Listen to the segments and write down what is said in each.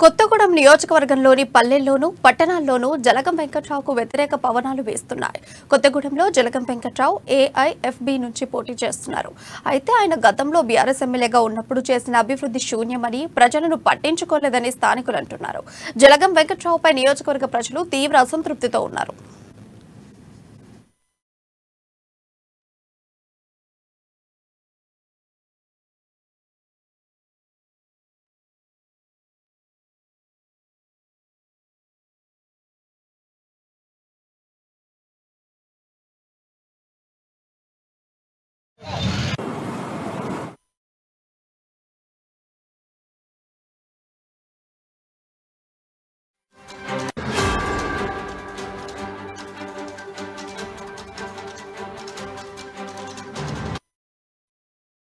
కొత్తగూడెం నియోజకవర్గంలోని పల్లెల్లోనూ పట్టణాల్లోనూ జలగం వెంకట్రావుకు వ్యతిరేక పవనాలు వేస్తున్నాయి. కొత్తగూడెంలో జలగం వెంకట్రావు ఏఐఎఫ్బి నుంచి పోటీ చేస్తున్నారు. అయితే ఆయన గతంలో బీఆర్ఎస్ ఎమ్మెల్యేగా ఉన్నప్పుడు చేసిన అభివృద్ధి శూన్యమని, ప్రజలను పట్టించుకోలేదని స్థానికులు అంటున్నారు. జలగం వెంకట్రావుపై నియోజకవర్గ ప్రజలు తీవ్ర అసంతృప్తితో ఉన్నారు.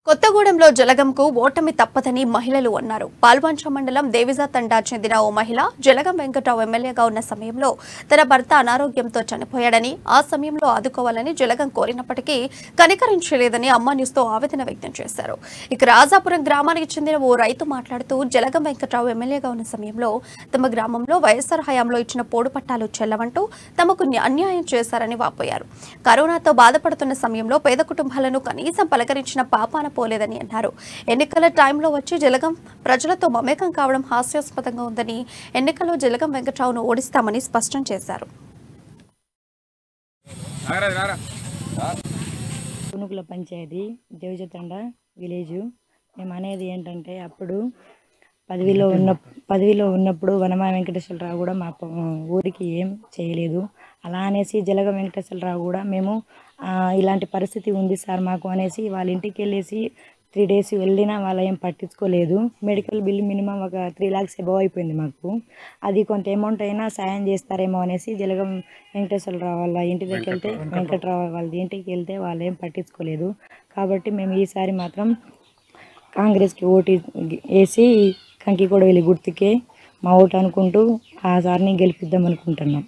కొత్తగూడెంలో జలగంకు ఓటమి తప్పదని మహిళలు అన్నారు. పాల్వంచ మండలం దేవిజా తండా చెందిన ఓ మహిళ జలగం వెంకట్రావు ఎమ్మెల్యేగా ఉన్న సమయంలో తన భర్త అనారోగ్యంతో చనిపోయాడని, ఆ సమయంలో ఆదుకోవాలని జలగం కోరినప్పటికీ కనికరించలేదని అమ్మ న్యూస్తో ఆవేదన వ్యక్తం చేశారు. ఇక రాజాపురం గ్రామానికి చెందిన ఓ రైతు మాట్లాడుతూ జలగం వెంకట్రావు ఎమ్మెల్యేగా ఉన్న సమయంలో తమ గ్రామంలో వైఎస్ఆర్ హయాంలో ఇచ్చిన పోడు పట్టాలు చెల్లవంటూ తమకు అన్యాయం చేశారని వాపోయారు. కరోనాతో బాధపడుతున్న సమయంలో పేద కుటుంబాలను కనీసం పలకరించిన పాపాన పోలేదని అన్నారు. ఎన్నికల టైంలో వచ్చి జలగం ప్రజలతో మమేకం కావడం హాస్యాస్పదంగా ఉందని, ఎన్నికల్లో జలగం వెంకట్రావును ఓడిస్తామని స్పష్టం చేశారు. పునుకుల పంచాయతీ దేవజతండ విలేజ్. మేము అనేది ఏంటంటే, అప్పుడు పదవిలో ఉన్నప్పుడు వనమా వెంకటేశ్వరరావు కూడా మా ఊరికి ఏం చేయలేదు. అలా అనేసి జలగం వెంకటేశ్వరరావు కూడా మేము ఇలాంటి పరిస్థితి ఉంది సార్ మాకు అనేసి వాళ్ళ ఇంటికి వెళ్ళేసి 3 days వెళ్ళినా వాళ్ళు ఏం పట్టించుకోలేదు. మెడికల్ బిల్ మినిమం ఒక 3 lakhs అబవ్ అయిపోయింది మాకు. అది కొంత అమౌంట్ అయినా సాయం చేస్తారేమో అనేసి జలగం వెంకటేశ్వరరావు వాళ్ళ ఇంటి దగ్గరికి వెళ్తే, వెంకట్రావు వాళ్ళ ఇంటికి వెళ్తే వాళ్ళు ఏం పట్టించుకోలేదు. కాబట్టి మేము ఈసారి మాత్రం కాంగ్రెస్కి ఓటు వేసి కంకికొడవలి గుర్తుకే మా ఓటు అనుకుంటూ ఆ సార్ని గెలిపిద్దాం అనుకుంటున్నాం.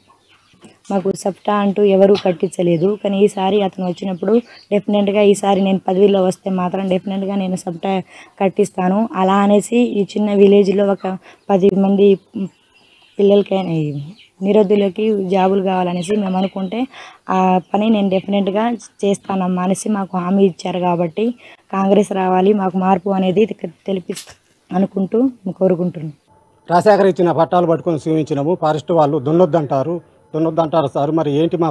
మాకు సప్టా అంటూ ఎవరూ కట్టించలేదు. కానీ ఈసారి అతను వచ్చినప్పుడు డెఫినెట్గా ఈసారి నేను పదవిలో వస్తే మాత్రం డెఫినెట్గా నేను సప్టా కట్టిస్తాను. అలా అనేసి ఈ చిన్న విలేజ్లో ఒక 10 మంది పిల్లలకైనా నిరుద్యోగులకి జాబులు కావాలనేసి మేము అనుకుంటే ఆ పని నేను డెఫినెట్గా చేస్తానమ్మా అనేసి మాకు హామీ ఇచ్చారు. కాబట్టి కాంగ్రెస్ రావాలి, మాకు మార్పు అనేది అనుకుంటూ కోరుకుంటున్నాం. రాజశేఖర్ ఇచ్చిన పట్టాలు పట్టుకొని చూపించినాము. ఫారెస్ట్ వాళ్ళు దున్నొద్దంటారు సార్. మరి ఏంటి మా